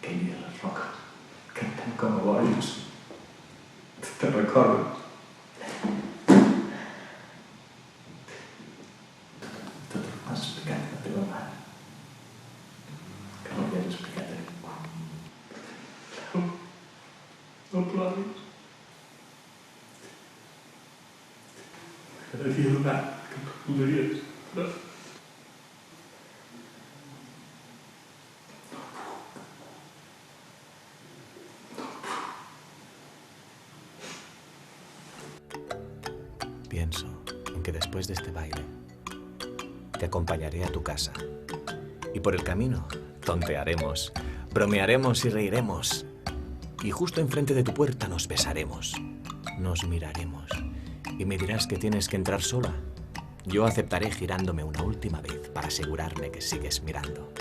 aquell dia a les roques, cantant com a bojos. Te'n recordes? Tot el que m'has explicat a la teva mare, que no li has explicat a ningú. No ploris. M'agradaria donar que em recordaries, però... Pienso en que después de este baile te acompañaré a tu casa y por el camino tontearemos, bromearemos y reiremos y justo enfrente de tu puerta nos besaremos, nos miraremos y me dirás que tienes que entrar sola. Yo aceptaré girándome una última vez para asegurarme que sigues mirando.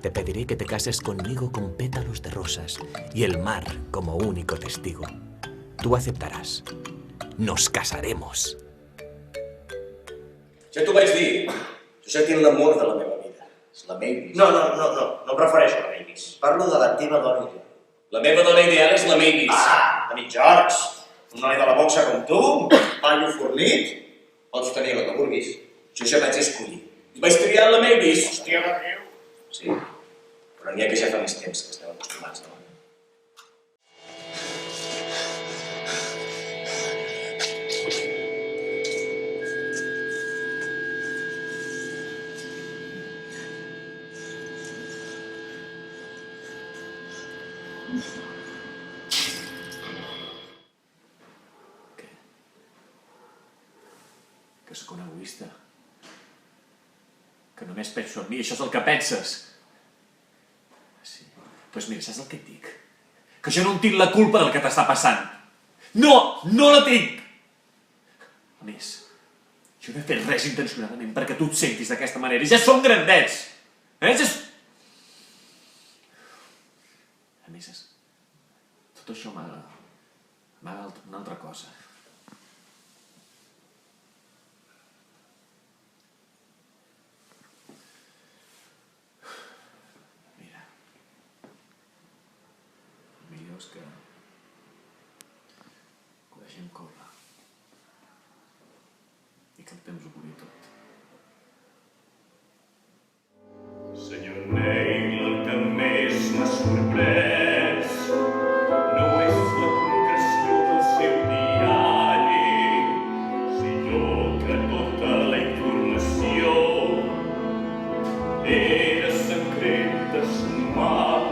Te pediré que te cases conmigo con pétalos de rosas y el mar como único testigo. Tú aceptarás. Nos casaremos. Ja t'ho vaig dir. Josep és l'amor de la meva vida. És la Mavis. No em refereixo a la Mavis. Parlo de la teva dona ideal. La meva dona ideal és la Mavis. Ah, David George. Un noi de la boxa com tu, paio fornit. Pots tenir la que vulguis. Jo ja vaig escollir. I vaig triar la Mavis. Hòstia, la Déu. Sí, però n'hi ha que ja fa més temps que estem acostumats, no? Què? Que sóc un egoista? Que només penso en mi? Això és el que penses? Sí. Doncs mira, saps el que et dic? Que jo no en tinc la culpa del que t'està passant. No! No la tinc! A més, jo no he fet res intencionadament perquè tu et sentis d'aquesta manera. I ja som grandets! A més, tot això m'agrada una altra cosa. Mira, el millor és que ho deixem córrer i que el temps ho curi tot. Senyor Neil, el que més m'ha sorprès no és la concreció del seu diari, sinó que tota la informació era secreta, sumar,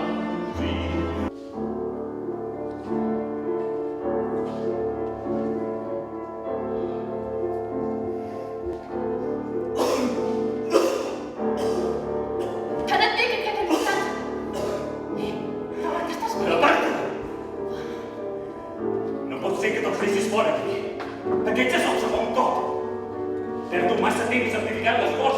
no pot ser que tots deixis fora aquí. Aquest ja és el segon cop. Perdo massa temps certificant les coses.